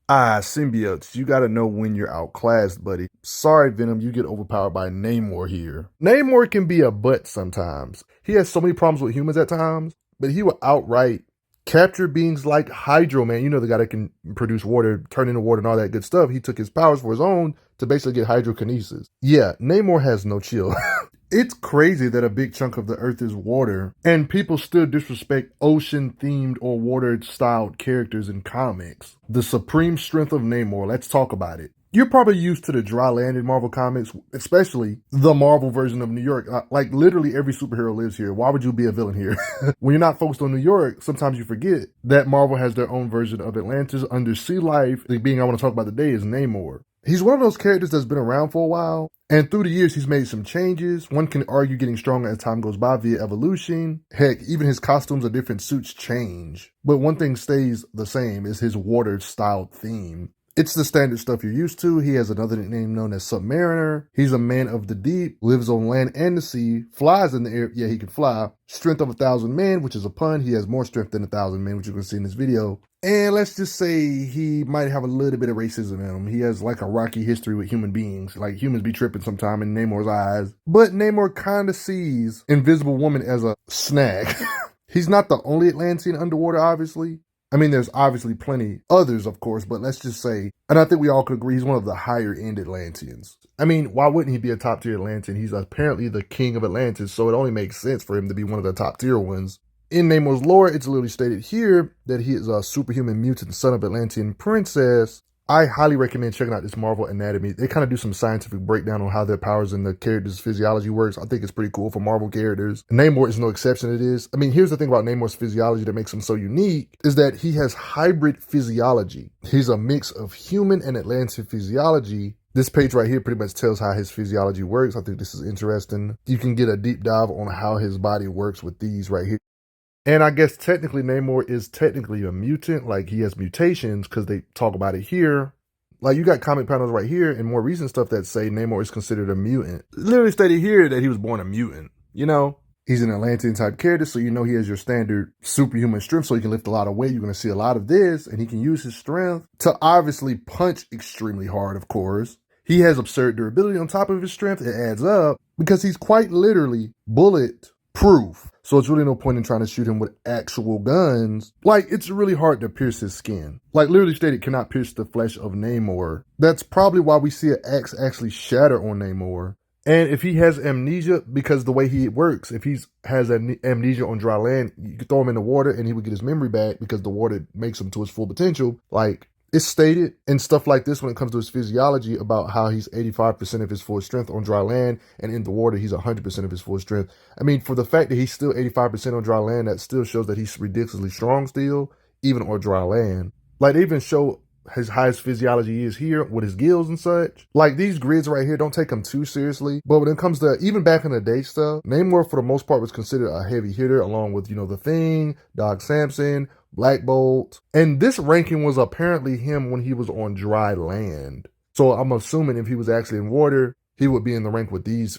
Symbiotes, you gotta know when you're outclassed, buddy. Sorry, Venom, you get overpowered by Namor here. Namor can be a butt sometimes. He has so many problems with humans at times, but he will outright capture beings like Hydro Man. You know, the guy that can produce water, turn into water and all that good stuff. He took his powers for his own to basically get hydrokinesis. Yeah, Namor has no chill. It's crazy that a big chunk of the earth is water, and people still disrespect ocean-themed or water-styled characters in comics. The supreme strength of Namor, let's talk about it. You're probably used to the dry land in Marvel Comics, especially the Marvel version of New York. Like, literally every superhero lives here. Why would you be a villain here? When you're not focused on New York, sometimes you forget that Marvel has their own version of Atlantis. Undersea life, the being I want to talk about today is Namor. He's one of those characters that's been around for a while, and through the years he's made some changes. One can argue getting stronger as time goes by via evolution. Heck, even his costumes or different suits change. But one thing stays the same is his water-styled theme. It's the standard stuff you're used to. He has another nickname known as Submariner. He's a man of the deep, lives on land and the sea, flies in the air. Yeah, he can fly. Strength of 1,000 men, which is a pun. He has more strength than 1,000 men, which you can see in this video. And let's just say he might have a little bit of racism in him. He has like a rocky history with human beings. Like humans be tripping sometime in Namor's eyes. But Namor kind of sees Invisible Woman as a snag. He's not the only Atlantean underwater, obviously. I mean, there's obviously plenty others, of course, but let's just say, and I think we all could agree, he's one of the higher-end Atlanteans. I mean, why wouldn't he be a top-tier Atlantean? He's apparently the king of Atlantis, so it only makes sense for him to be one of the top-tier ones. In Namor's lore, it's literally stated here that he is a superhuman mutant son of Atlantean princess. I highly recommend checking out this Marvel Anatomy. They kind of do some scientific breakdown on how their powers and the characters' physiology works. I think it's pretty cool for Marvel characters. Namor is no exception to this. I mean, here's the thing about Namor's physiology that makes him so unique is that he has hybrid physiology. He's a mix of human and Atlantean physiology. This page right here pretty much tells how his physiology works. I think this is interesting. You can get a deep dive on how his body works with these right here. And I guess technically Namor is technically a mutant, like he has mutations because they talk about it here. Like you got comic panels right here and more recent stuff that say Namor is considered a mutant. Literally stated here that he was born a mutant, you know? He's an Atlantean type character, so you know he has your standard superhuman strength, so he can lift a lot of weight. You're going to see a lot of this, and he can use his strength to obviously punch extremely hard, of course. He has absurd durability on top of his strength. It adds up because he's quite literally bullet-proof. So it's really no point in trying to shoot him with actual guns. Like, it's really hard to pierce his skin. Like, literally stated, cannot pierce the flesh of Namor. That's probably why we see an axe actually shatter on Namor. And if he has amnesia, because the way he works, if he has amnesia on dry land, you could throw him in the water and he would get his memory back because the water makes him to his full potential. Like, it's stated and stuff like this when it comes to his physiology about how he's 85% of his full strength on dry land, and in the water he's 100% of his full strength. I mean, for the fact that he's still 85% on dry land, that still shows that he's ridiculously strong still, even on dry land. Like, they even show his highest physiology is here with his gills and such. Like, these grids right here, don't take them too seriously. But when it comes to even back in the day stuff, Namor for the most part was considered a heavy hitter, along with, you know, The Thing, Doc Samson, Black Bolt. And this ranking was apparently him when he was on dry land. So I'm assuming if he was actually in water, he would be in the rank with these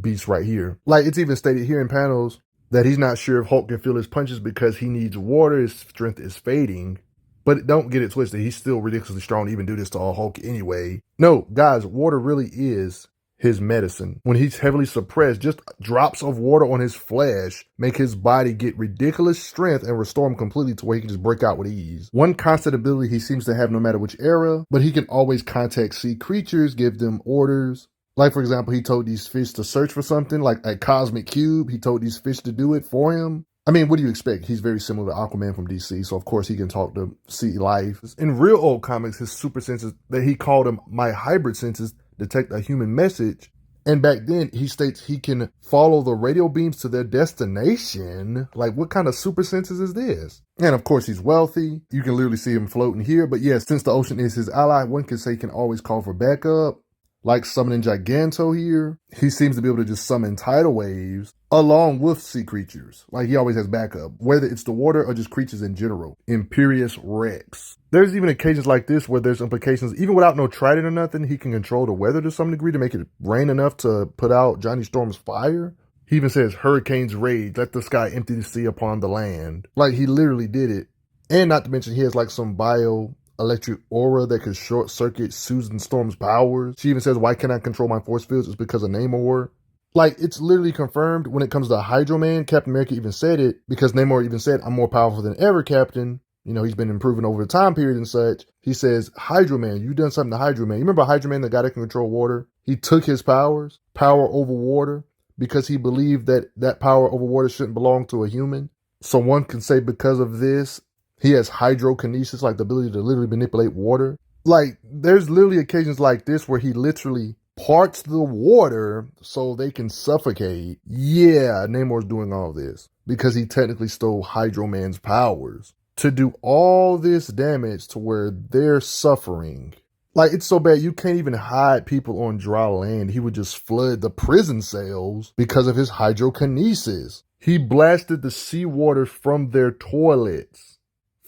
beasts right here. Like, it's even stated here in panels that he's not sure if Hulk can feel his punches because he needs water. His strength is fading. But don't get it twisted. He's still ridiculously strong to even do this to a Hulk anyway. No, guys, water really is his medicine. When he's heavily suppressed, just drops of water on his flesh make his body get ridiculous strength and restore him completely to where he can just break out with ease. One constant ability he seems to have no matter which era, but he can always contact sea creatures, give them orders. Like, for example, he told these fish to search for something, like a cosmic cube. He told these fish to do it for him. I mean, what do you expect? He's very similar to Aquaman from DC, so of course he can talk to sea life. In real old comics, his super senses, that he called them my hybrid senses, detect a human message. And back then, he states he can follow the radio beams to their destination. Like, what kind of super senses is this? And of course, he's wealthy. You can literally see him floating here. But yes, since the ocean is his ally, one can say he can always call for backup. Like summoning Giganto here. He seems to be able to just summon tidal waves along with sea creatures. Like, he always has backup, whether it's the water or just creatures in general. Imperious Rex. There's even occasions like this where there's implications, even without no trident or nothing, he can control the weather to some degree to make it rain enough to put out Johnny Storm's fire. He even says, hurricanes rage, let the sky empty the sea upon the land. Like, he literally did it. And not to mention, he has like some bio electric aura that could short circuit Susan Storm's powers. She even says, why can't I control my force fields? It's because of Namor. Like, it's literally confirmed when it comes to Hydro Man. Captain America even said it, because Namor even said, I'm more powerful than ever, Captain. You know, he's been improving over the time period and such. He says, Hydro Man, you done something to Hydro Man. You remember Hydro Man, the guy that can control water? He took his powers, power over water, because he believed that that power over water shouldn't belong to a human. So one can say because of this, he has hydrokinesis, like the ability to literally manipulate water. Like, there's literally occasions like this where he literally parts the water so they can suffocate. Yeah, Namor's doing all this because he technically stole Hydro Man's powers to do all this damage to where they're suffering. Like, it's so bad you can't even hide people on dry land. He would just flood the prison cells because of his hydrokinesis. He blasted the seawater from their toilets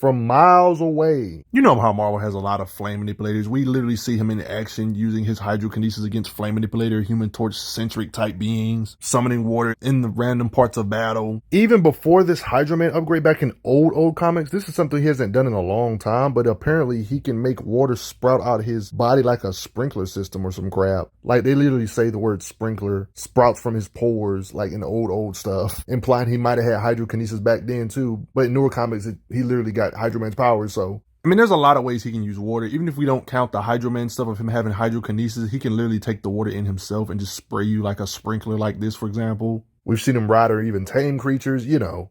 from miles away. You know how Marvel has a lot of flame manipulators. We literally see him in action using his hydrokinesis against flame manipulator, Human Torch-centric type beings, summoning water in the random parts of battle. Even before this Hydro Man upgrade back in old comics, this is something he hasn't done in a long time, but apparently he can make water sprout out of his body like a sprinkler system or some crap. Like, they literally say the word sprinkler sprouts from his pores, like in the old stuff, implying he might have had hydrokinesis back then too, but in newer comics, he literally got Hydro Man's powers. So I mean, there's a lot of ways he can use water. Even if we don't count the Hydro Man stuff of him having hydrokinesis, he can literally take the water in himself and just spray you like a sprinkler like this, for example. We've seen him ride or even tame creatures, you know.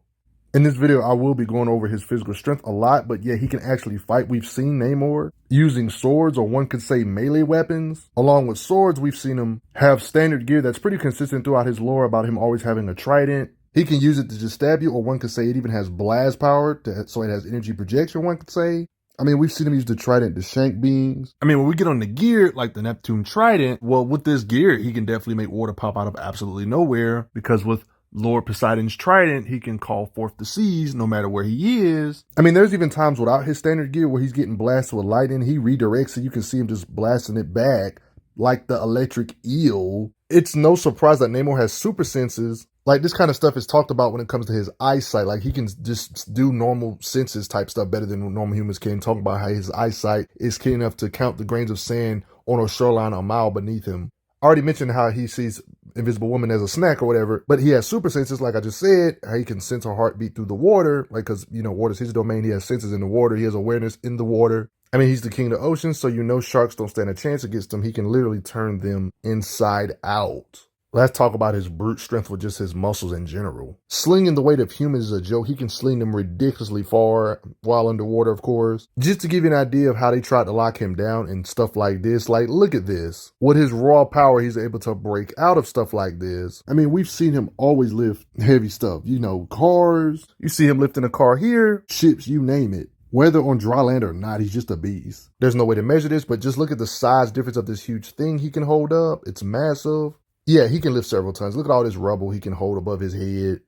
In this video, I will be going over his physical strength a lot, but yeah, he can actually fight. We've seen Namor using swords, or one could say melee weapons. Along with swords, we've seen him have standard gear that's pretty consistent throughout his lore about him always having a trident. He can use it to just stab you, or one could say it even has blast power, so it has energy projection, one could say. I mean, we've seen him use the trident to shank beings. I mean, when we get on the gear, like the Neptune trident, well, with this gear, he can definitely make water pop out of absolutely nowhere, because with Lord Poseidon's trident, he can call forth the seas no matter where he is. I mean, there's even times without his standard gear where he's getting blasted with lightning. He redirects it. You can see him just blasting it back like the electric eel. It's no surprise that Namor has super senses. Like, this kind of stuff is talked about when it comes to his eyesight. Like, he can just do normal senses type stuff better than normal humans can. Talk about how his eyesight is keen enough to count the grains of sand on a shoreline a mile beneath him. I already mentioned how he sees Invisible Woman as a snack or whatever, but he has super senses, like I just said, how he can sense her heartbeat through the water, like, because, you know, water's his domain. He has senses in the water. He has awareness in the water. I mean, he's the king of the ocean, so you know sharks don't stand a chance against him. He can literally turn them inside out. Let's talk about his brute strength with just his muscles in general. Slinging the weight of humans is a joke. He can sling them ridiculously far while underwater, of course. Just to give you an idea of how they tried to lock him down and stuff like this, like, look at this. With his raw power, he's able to break out of stuff like this. I mean, we've seen him always lift heavy stuff. You know, cars. You see him lifting a car here, ships, you name it. Whether on dry land or not, he's just a beast. There's no way to measure this, but just look at the size difference of this huge thing he can hold up. It's massive. Yeah, he can lift several tons. Look at all this rubble he can hold above his head.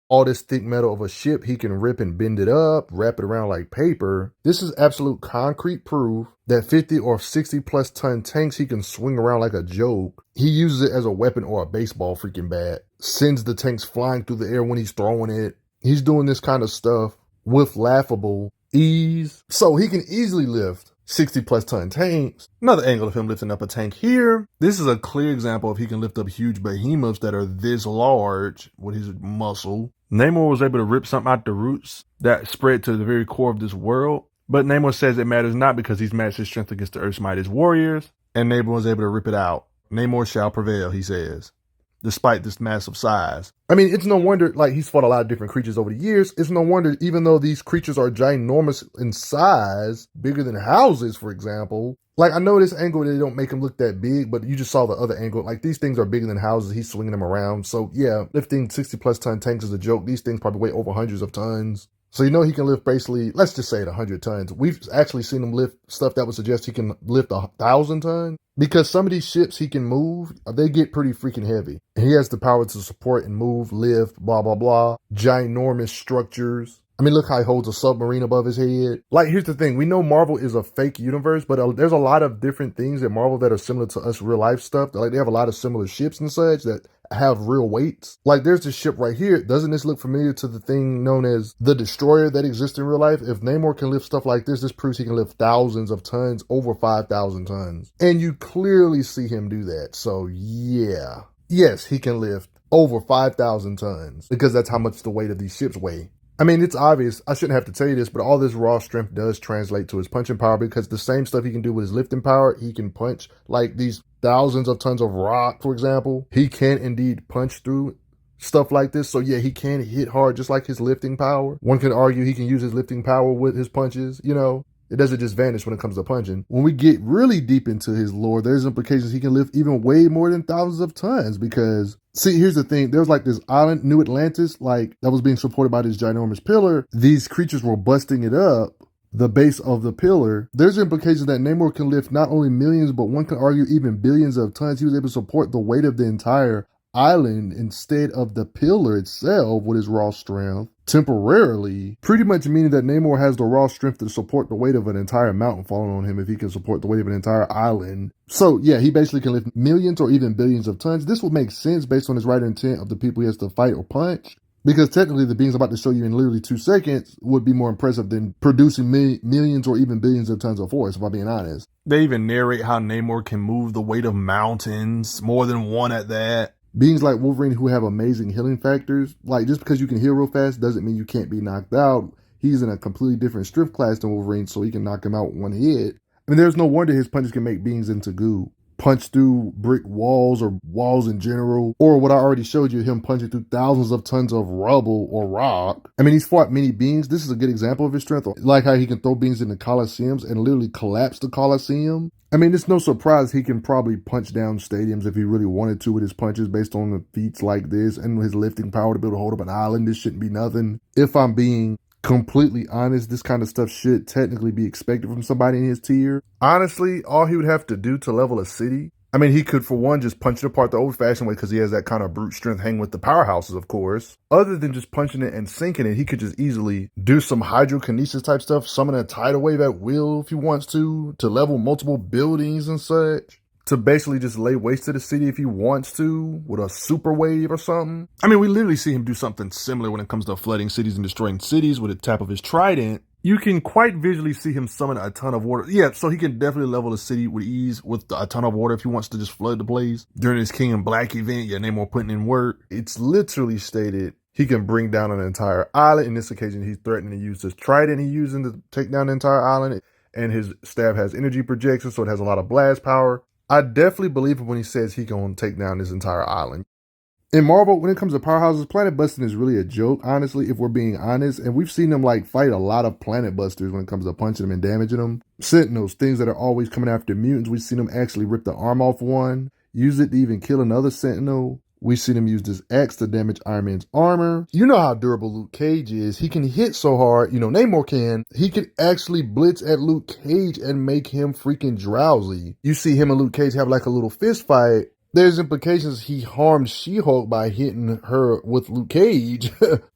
All this thick metal of a ship, he can rip and bend it up, wrap it around like paper. This is absolute concrete proof that 50 or 60 plus ton tanks he can swing around like a joke. He uses it as a weapon or a baseball freaking bat. Sends the tanks flying through the air when he's throwing it. He's doing this kind of stuff with laughable ease. So he can easily lift 60 plus ton tanks. Another angle of him lifting up a tank here. This is a clear example of he can lift up huge behemoths that are this large with his muscle. Namor was able to rip something out the roots that spread to the very core of this world. But Namor says it matters not because he's matched his strength against the Earth's mightiest warriors. And Namor was able to rip it out. Namor shall prevail, he says, despite this massive size. I mean, it's no wonder, like, he's fought a lot of different creatures over the years. It's no wonder, even though these creatures are ginormous in size, bigger than houses, for example. Like, I know this angle, they don't make him look that big, but you just saw the other angle. Like, these things are bigger than houses. He's swinging them around. So, yeah, lifting 60 plus ton tanks is a joke. These things probably weigh over hundreds of tons. So, you know, he can lift basically, let's just say it 100 tons. We've actually seen him lift stuff that would suggest he can lift 1,000 tons. Because some of these ships he can move, they get pretty freaking heavy. And he has the power to support and move, lift, blah, blah, blah. Ginormous structures. I mean, look how he holds a submarine above his head. Like, here's the thing. We know Marvel is a fake universe, but there's a lot of different things in Marvel that are similar to us real life stuff. Like, they have a lot of similar ships and such that have real weights. Like, there's this ship right here. Doesn't this look familiar to the thing known as the Destroyer that exists in real life? If Namor can lift stuff like this proves he can lift thousands of tons, over 5,000 tons. And you clearly see him do that. So, yeah. Yes, he can lift over 5,000 tons because that's how much the weight of these ships weigh. I mean, it's obvious. I shouldn't have to tell you this, but all this raw strength does translate to his punching power because the same stuff he can do with his lifting power, he can punch like these thousands of tons of rock, for example. He can indeed punch through stuff like this. So yeah, he can hit hard just like his lifting power. One can argue he can use his lifting power with his punches, you know. It doesn't just vanish when it comes to punching. When we get really deep into his lore, there's implications he can lift even way more than thousands of tons because, see, here's the thing. There's like this island, New Atlantis, like that was being supported by this ginormous pillar. These creatures were busting it up, the base of the pillar. There's implications that Namor can lift not only millions, but one can argue even billions of tons. He was able to support the weight of the entire island instead of the pillar itself with his raw strength temporarily, pretty much meaning that Namor has the raw strength to support the weight of an entire mountain falling on him if he can support the weight of an entire island. So yeah, he basically can lift millions or even billions of tons. This would make sense based on his right intent of the people he has to fight or punch, because technically the beings I'm about to show you in literally 2 seconds would be more impressive than producing millions or even billions of tons of force, if I'm being honest. They even narrate how Namor can move the weight of mountains, more than one at that. Beings like Wolverine who have amazing healing factors, like just because you can heal real fast doesn't mean you can't be knocked out. He's in a completely different strength class than Wolverine, so he can knock him out with one hit. I mean, there's no wonder his punches can make beings into goo. Punch through brick walls or walls in general, or what I already showed you, him punching through thousands of tons of rubble or rock. I mean, he's fought many beings. This is a good example of his strength, like how he can throw beings into Colosseums and literally collapse the Colosseum. I mean, it's no surprise he can probably punch down stadiums if he really wanted to with his punches based on the feats like this and his lifting power to be able to hold up an island. This shouldn't be nothing. If I'm being completely honest, this kind of stuff should technically be expected from somebody in his tier. Honestly, all he would have to do to level a city, I mean, he could, for one, just punch it apart the old-fashioned way because he has that kind of brute strength hanging with the powerhouses, of course. Other than just punching it and sinking it, he could just easily do some hydrokinesis type stuff, summon a tidal wave at will if he wants to level multiple buildings and such. To basically just lay waste to the city if he wants to, with a super wave or something. I mean, we literally see him do something similar when it comes to flooding cities and destroying cities with a tap of his trident. You can quite visually see him summon a ton of water. Yeah, so he can definitely level a city with ease with a ton of water if he wants to just flood the place. During his King in Black event, yeah, Namor putting in work. It's literally stated he can bring down an entire island. In this occasion, he's threatening to use this trident he's using to take down the entire island. And his staff has energy projection, so it has a lot of blast power. I definitely believe him when he says he gonna take down this entire island. In Marvel, when it comes to powerhouses, planet busting is really a joke, honestly, if we're being honest. And we've seen them like fight a lot of planet busters when it comes to punching them and damaging them. Sentinels, things that are always coming after mutants. We've seen them actually rip the arm off one, use it to even kill another Sentinel. We've seen him use this axe to damage Iron Man's armor. You know how durable Luke Cage is. He can hit so hard, you know, Namor can. He can actually blitz at Luke Cage and make him freaking drowsy. You see him and Luke Cage have like a little fist fight. There's implications he harmed She-Hulk by hitting her with Luke Cage.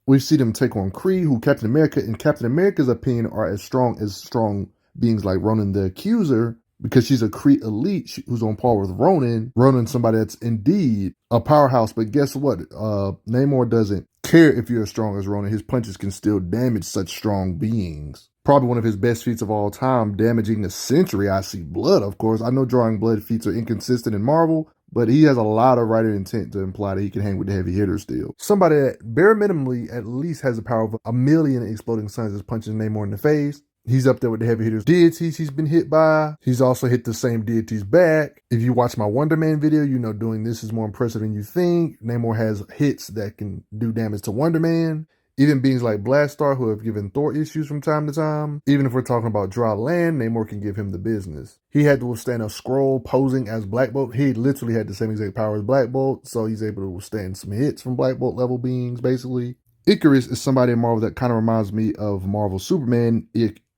We've seen him take on Kree, who Captain America, in Captain America's opinion, are as strong beings like Ronan the Accuser, because she's a Kree elite who's on par with Ronan. Ronan's somebody that's indeed a powerhouse, but guess what? Namor doesn't care if you're as strong as Ronan. His punches can still damage such strong beings. Probably one of his best feats of all time, damaging the Sentry. I see blood, of course. I know drawing blood feats are inconsistent in Marvel, but he has a lot of writer intent to imply that he can hang with the heavy hitters still. Somebody that bare minimally at least has the power of 1,000,000 exploding suns is punching Namor in the face. He's up there with the heavy hitters deities he's been hit by. He's also hit the same deities back. If you watch my Wonder Man video, you know doing this is more impressive than you think. Namor has hits that can do damage to Wonder Man. Even beings like Blastar, who have given Thor issues from time to time. Even if we're talking about dry land, Namor can give him the business. He had to withstand a Skrull posing as Black Bolt. He literally had the same exact power as Black Bolt, so he's able to withstand some hits from Black Bolt level beings, basically. Icarus is somebody in Marvel that kind of reminds me of Marvel Superman.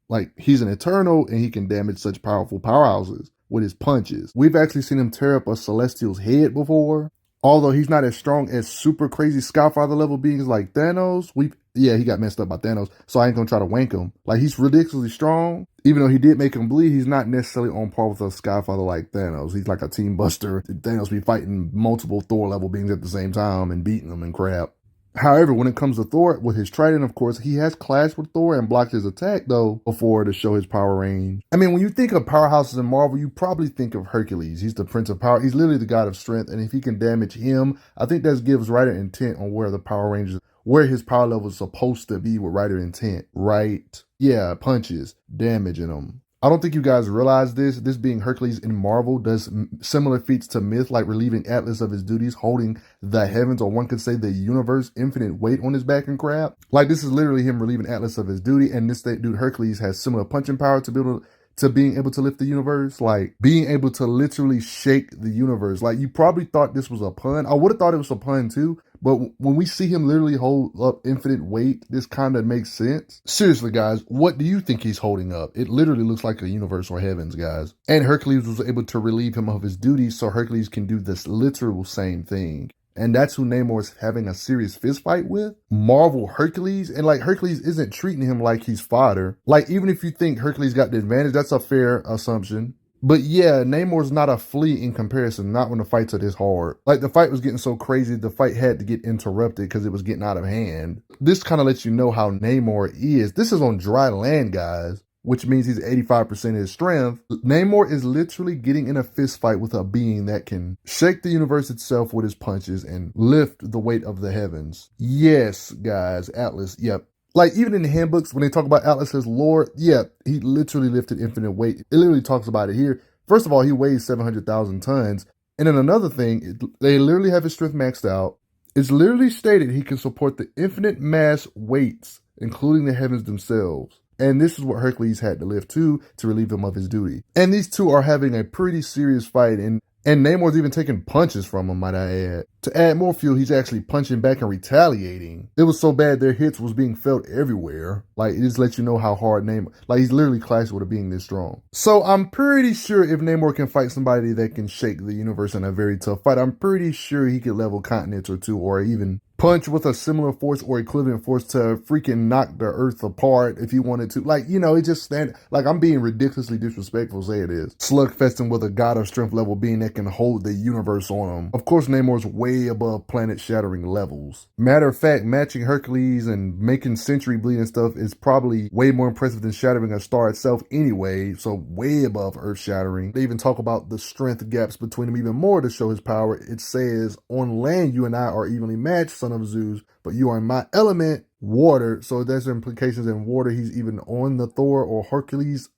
Like, he's an Eternal, and he can damage such powerful powerhouses with his punches. We've actually seen him tear up a Celestial's head before. Although he's not as strong as super crazy Skyfather level beings like Thanos, we've yeah, he got messed up by Thanos, so I ain't gonna try to wank him. Like, he's ridiculously strong. Even though he did make him bleed, he's not necessarily on par with a Skyfather like Thanos. He's like a team buster. Thanos be fighting multiple Thor level beings at the same time and beating them and crap. However, when it comes to Thor, with his trident, of course, he has clashed with Thor and blocked his attack, though, before to show his power range. I mean, when you think of powerhouses in Marvel, you probably think of Hercules. He's the Prince of Power. He's literally the god of strength, and if he can damage him, I think that gives writer intent on where the power range is, where his power level is supposed to be with writer intent, right? Yeah, punches, damaging him. I don't think you guys realize this. This being Hercules in Marvel does similar feats to Myth, like relieving Atlas of his duties, holding the heavens, or one could say the universe, infinite weight on his back and crap. Like, this is literally him relieving Atlas of his duty, and this dude Hercules has similar punching power to be able to being able to lift the universe, like being able to literally shake the universe. Like, you probably thought this was a pun. I would have thought it was a pun too, but when we see him literally hold up infinite weight, this kind of makes sense. Seriously, guys, what do you think he's holding up? It literally looks like a universe or heavens, guys. And Hercules was able to relieve him of his duties, so Hercules can do this literal same thing. And that's who Namor is having a serious fist fight with. Marvel Hercules. And like, Hercules isn't treating him like he's fodder. Like, even if you think Hercules got the advantage, that's a fair assumption. But yeah, Namor's not a flea in comparison, not when the fights are this hard. Like, the fight was getting so crazy, the fight had to get interrupted because it was getting out of hand. This kind of lets you know how Namor is. This is on dry land, guys, which means he's 85% of his strength. Namor is literally getting in a fist fight with a being that can shake the universe itself with his punches and lift the weight of the heavens. Yes, guys, Atlas, yep. Like, even in the handbooks, when they talk about Atlas's lore, yeah, he literally lifted infinite weight. It literally talks about it here. First of all, he weighs 700,000 tons. And then another thing, they literally have his strength maxed out. It's literally stated he can support the infinite mass weights, including the heavens themselves. And this is what Hercules had to lift too, to relieve him of his duty. And these two are having a pretty serious fight, and Namor's even taking punches from him, might I add. To add more fuel, he's actually punching back and retaliating. It was so bad their hits was being felt everywhere. Like, it just lets you know how hard Namor, like, he's literally clashed with a being this strong. So I'm pretty sure if Namor can fight somebody that can shake the universe in a very tough fight, I'm pretty sure he could level continents or two, or even punch with a similar force or equivalent force to freaking knock the earth apart if he wanted to. Like, you know, it just like, I'm being ridiculously disrespectful, say it is. Slugfesting with a god of strength level being that can hold the universe on him. Of course, Namor's way above planet shattering levels. Matter of fact, matching Hercules and making Century bleed and stuff is probably way more impressive than shattering a star itself anyway, so way above earth shattering. They even talk about the strength gaps between them even more to show his power. It says, on land you and I are evenly matched, son of Zeus, but you are in my element, water. So there's implications in water. He's even on the Thor or Hercules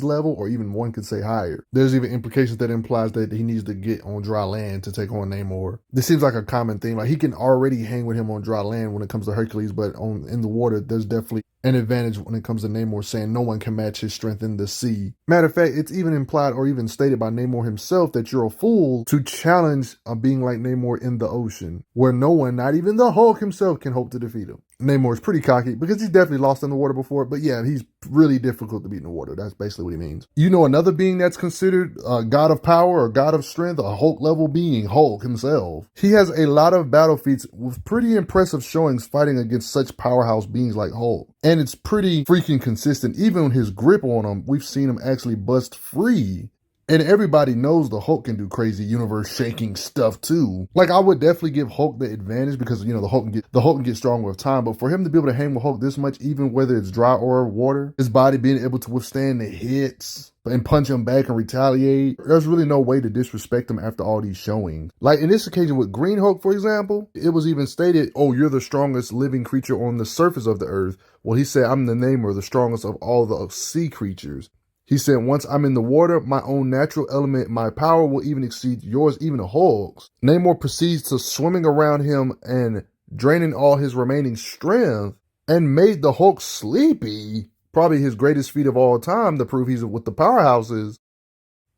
level, or even one could say higher. There's even implications that implies that he needs to get on dry land to take on Namor. This seems like a common thing. Like, he can already hang with him on dry land when it comes to Hercules, but in the water, there's definitely an advantage when it comes to Namor, saying no one can match his strength in the sea. Matter of fact, it's even implied or even stated by Namor himself that you're a fool to challenge a being like Namor in the ocean, where no one, not even the Hulk himself, can hope to defeat him. Namor is pretty cocky because he's definitely lost in the water before, but yeah, he's really difficult to beat in the water. That's basically what he means. You know, another being that's considered a god of power or god of strength, a Hulk level being, Hulk himself. He has a lot of battle feats with pretty impressive showings fighting against such powerhouse beings like Hulk. And it's pretty freaking consistent. Even with his grip on him, we've seen him actually bust free. And everybody knows the Hulk can do crazy universe-shaking stuff too. Like, I would definitely give Hulk the advantage because, you know, the Hulk can get stronger with time. But for him to be able to hang with Hulk this much, even whether it's dry or water, his body being able to withstand the hits and punch him back and retaliate, there's really no way to disrespect him after all these showings. Like, in this occasion with Green Hulk, for example, it was even stated, oh, you're the strongest living creature on the surface of the earth. Well, he said, I'm the Namor, the strongest of all the sea creatures. He said, once I'm in the water, my own natural element, my power will even exceed yours, even the Hulk's. Namor proceeds to swimming around him and draining all his remaining strength and made the Hulk sleepy. Probably his greatest feat of all time to prove he's with the powerhouses.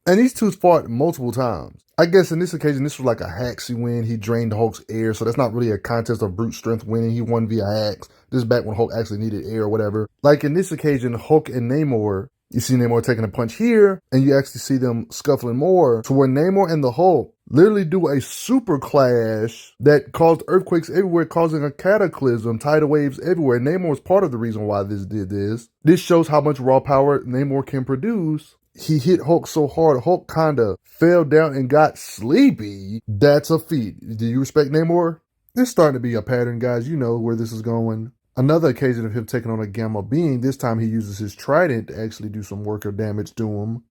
And these two fought multiple times. I guess in this occasion, this was like a hacksy win. He drained Hulk's air, so that's not really a contest of brute strength winning. He won via hacks. This is back when Hulk actually needed air or whatever. Like in this occasion, Hulk and Namor You see Namor taking a punch here, and you actually see them scuffling more to where Namor and the Hulk literally do a super clash that caused earthquakes everywhere, causing a cataclysm, tidal waves everywhere. Namor is part of the reason why this did this. This shows how much raw power Namor can produce. He hit Hulk so hard, Hulk kinda fell down and got sleepy. That's a feat. Do you respect Namor? There's starting to be a pattern, guys. You know where this is going. Another occasion of him taking on a gamma being, this time he uses his trident to actually do some work or damage to him.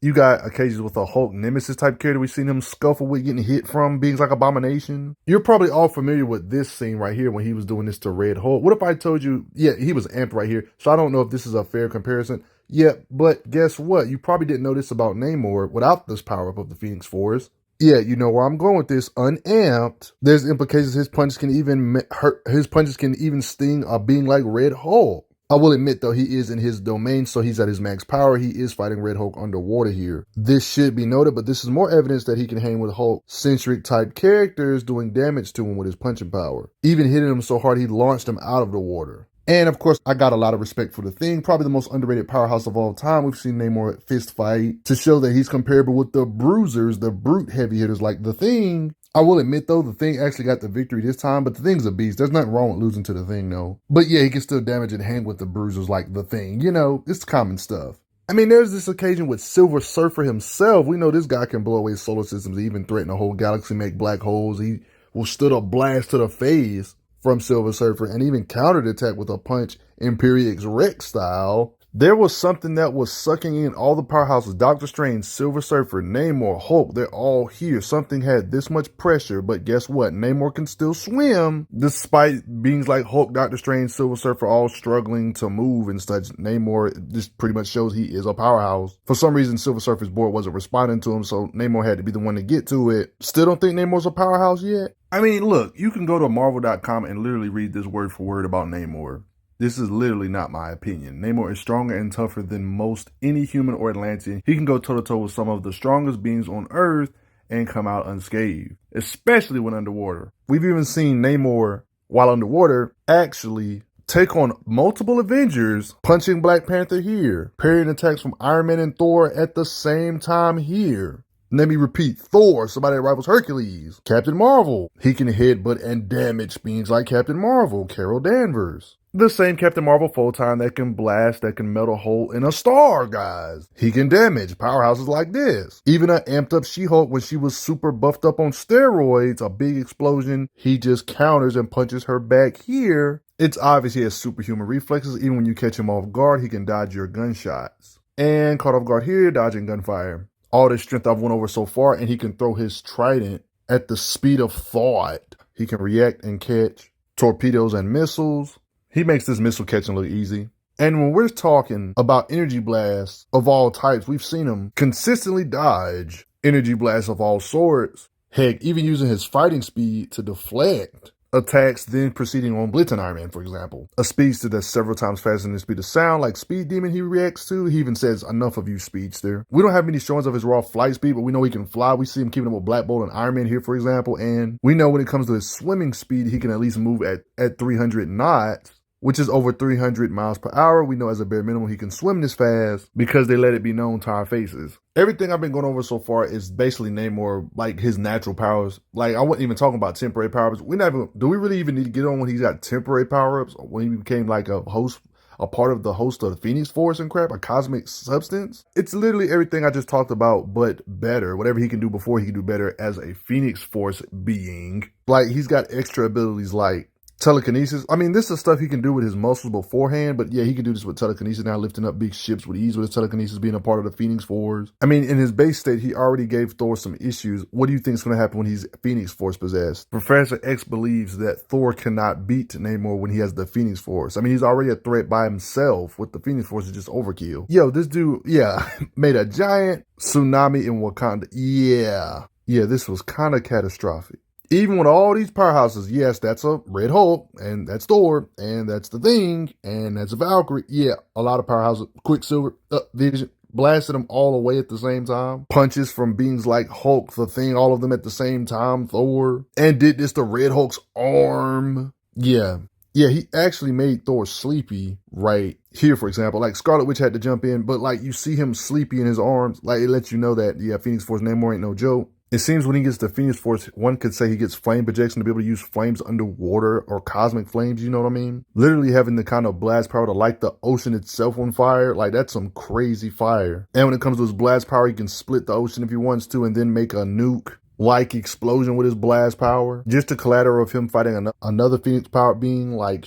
You got occasions with a Hulk Nemesis type character we've seen him scuffle with, getting hit from beings like Abomination. You're probably all familiar with this scene right here when he was doing this to Red Hulk. What if I told you, yeah, he was amped right here, so I don't know if this is a fair comparison. Yeah, but guess what? You probably didn't know this about Namor without this power-up of the Phoenix Force. Yeah, you know where I'm going with this. Unamped, there's implications his punches can even hurt. His punches can even sting a being like Red Hulk. I will admit, though, he is in his domain, so he's at his max power. He is fighting Red Hulk underwater here. This should be noted, but this is more evidence that he can hang with Hulk-centric type characters, doing damage to him with his punching power. Even hitting him so hard, he launched him out of the water. And of course, I got a lot of respect for the Thing, probably the most underrated powerhouse of all time. We've seen Namor at fist fight to show that he's comparable with the bruisers, the brute heavy hitters like the Thing. I will admit though, the Thing actually got the victory this time, but the Thing's a beast. There's nothing wrong with losing to the Thing though. But yeah, he can still damage and hang with the bruisers like the Thing. You know, it's common stuff. I mean, there's this occasion with Silver Surfer himself. We know this guy can blow away solar systems, even threaten a whole galaxy, make black holes. He will stood a blast to the face from Silver Surfer and even countered attack with a punch Imperiex Rex style. There was something that was sucking in all the powerhouses. Doctor Strange, Silver Surfer, Namor, Hulk, they're all here. Something had this much pressure, but guess what? Namor can still swim. Despite beings like Hulk, Doctor Strange, Silver Surfer all struggling to move and such, Namor just pretty much shows he is a powerhouse. For some reason, Silver Surfer's board wasn't responding to him, so Namor had to be the one to get to it. Still don't think Namor's a powerhouse yet? I mean, look, you can go to Marvel.com and literally read this word for word about Namor. This is literally not my opinion. Namor is stronger and tougher than most any human or Atlantean. He can go toe-to-toe with some of the strongest beings on Earth and come out unscathed, especially when underwater. We've even seen Namor, while underwater, actually take on multiple Avengers, punching Black Panther here, parrying attacks from Iron Man and Thor at the same time here. Let me repeat, Thor, somebody that rivals Hercules. Captain Marvel, he can headbutt and damage beings like Captain Marvel, Carol Danvers. The same Captain Marvel full-time that can blast, that can melt a hole in a star, guys. He can damage powerhouses like this. Even an amped-up She-Hulk when she was super buffed up on steroids, a big explosion, he just counters and punches her back here. It's obvious he has superhuman reflexes. Even when you catch him off guard, he can dodge your gunshots. And caught off guard here, dodging gunfire. All this strength I've went over so far, and he can throw his trident at the speed of thought. He can react and catch torpedoes and missiles. He makes this missile catching look easy. And when we're talking about energy blasts of all types, we've seen him consistently dodge energy blasts of all sorts. Heck, even using his fighting speed to deflect attacks, then proceeding on Blitzen Iron Man, for example. A speedster that's several times faster than the speed of sound, like Speed Demon he reacts to. He even says, "Enough of you, speedster." We don't have many showings of his raw flight speed, but we know he can fly. We see him keeping up with Black Bolt and Iron Man here, for example. And we know when it comes to his swimming speed, he can at least move at 300 knots. Which is over 300 miles per hour. We know as a bare minimum he can swim this fast because they let it be known to our faces. Everything I've been going over so far is basically Namor, like his natural powers. Like, I wasn't even talking about temporary powers. Do we really even need to get on when he's got temporary power-ups? When he became like a part of the host of the Phoenix Force and crap, a cosmic substance? It's literally everything I just talked about, but better. Whatever he can do before, he can do better as a Phoenix Force being. Like, he's got extra abilities like telekinesis. I mean, this is stuff he can do with his muscles beforehand, but yeah, he can do this with telekinesis now, lifting up big ships with ease with his telekinesis, being a part of the Phoenix Force. I mean, in his base state, he already gave Thor some issues. What do you think is going to happen when he's Phoenix Force possessed? Professor X believes that Thor cannot beat Namor when he has the Phoenix Force. I mean, he's already a threat by himself. With the Phoenix Force, is just overkill. Yo, this dude, yeah, made a giant tsunami in Wakanda. Yeah, this was kind of catastrophic. Even with all these powerhouses, yes, that's a Red Hulk, and that's Thor, and that's the Thing, and that's a Valkyrie. Yeah, a lot of powerhouses. Quicksilver, Vision, blasted them all away at the same time. Punches from beings like Hulk, the Thing, all of them at the same time. Thor, and did this to Red Hulk's arm. Yeah, Yeah, he actually made Thor sleepy right here, for example. Like, Scarlet Witch had to jump in, but like, you see him sleepy in his arms. Like, it lets you know that, yeah, Phoenix Force Namor ain't no joke. It seems when he gets the Phoenix Force, one could say he gets flame projection to be able to use flames underwater or cosmic flames, you know what I mean? Literally having the kind of blast power to light the ocean itself on fire, like, that's some crazy fire. And when it comes to his blast power, he can split the ocean if he wants to and then make a nuke-like explosion with his blast power. Just the collateral of him fighting another Phoenix-powered being, like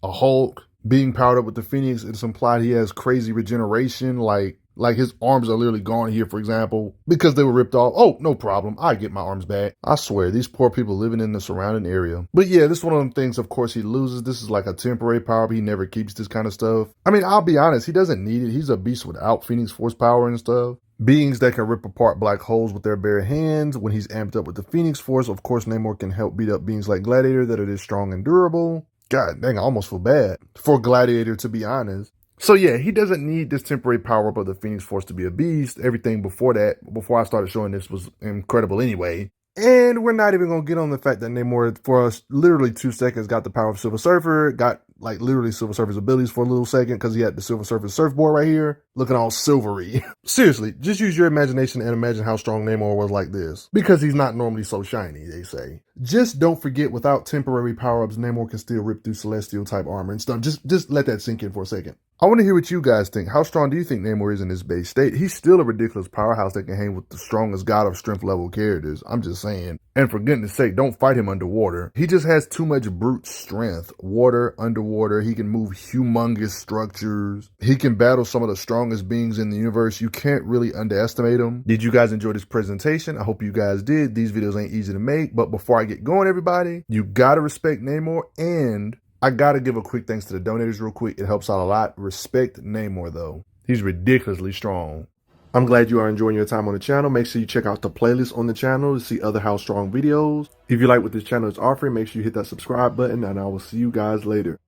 a Hulk, being powered up with the Phoenix, it's implied he has crazy regeneration, like his arms are literally gone here, for example, because they were ripped off. Oh, no problem. I get my arms back. I swear, these poor people living in the surrounding area. But yeah, this is one of them things, of course, he loses. This is like a temporary power, but he never keeps this kind of stuff. I mean, I'll be honest, he doesn't need it. He's a beast without Phoenix Force power and stuff. Beings that can rip apart black holes with their bare hands. When he's amped up with the Phoenix Force, of course, Namor can help beat up beings like Gladiator that are this strong and durable. God dang, I almost feel bad for Gladiator, to be honest. So yeah, he doesn't need this temporary power-up of the Phoenix Force to be a beast. Everything before that, before I started showing this, was incredible anyway. And we're not even going to get on the fact that Namor, for us, literally 2 seconds, got the power of Silver Surfer, got like literally Silver Surfer's abilities for a little second because he had the Silver Surfer surfboard right here, looking all silvery. Seriously, just use your imagination and imagine how strong Namor was like this. Because he's not normally so shiny, they say. Just don't forget, without temporary power-ups, Namor can still rip through Celestial-type armor and stuff. Just let that sink in for a second. I want to hear what you guys think. How strong do you think Namor is in his base state? He's still a ridiculous powerhouse that can hang with the strongest God of Strength level characters. I'm just saying. And for goodness sake, don't fight him underwater. He just has too much brute strength. Water, underwater. He can move humongous structures. He can battle some of the strongest beings in the universe. You can't really underestimate him. Did you guys enjoy this presentation? I hope you guys did. These videos ain't easy to make. But before I get going, everybody, you gotta respect Namor, and I gotta give a quick thanks to the donators real quick. It helps out a lot. Respect Namor, though. He's ridiculously strong. I'm glad you are enjoying your time on the channel. Make sure you check out the playlist on the channel to see other How Strong videos. If you like what this channel is offering, make sure you hit that subscribe button, and I will see you guys later.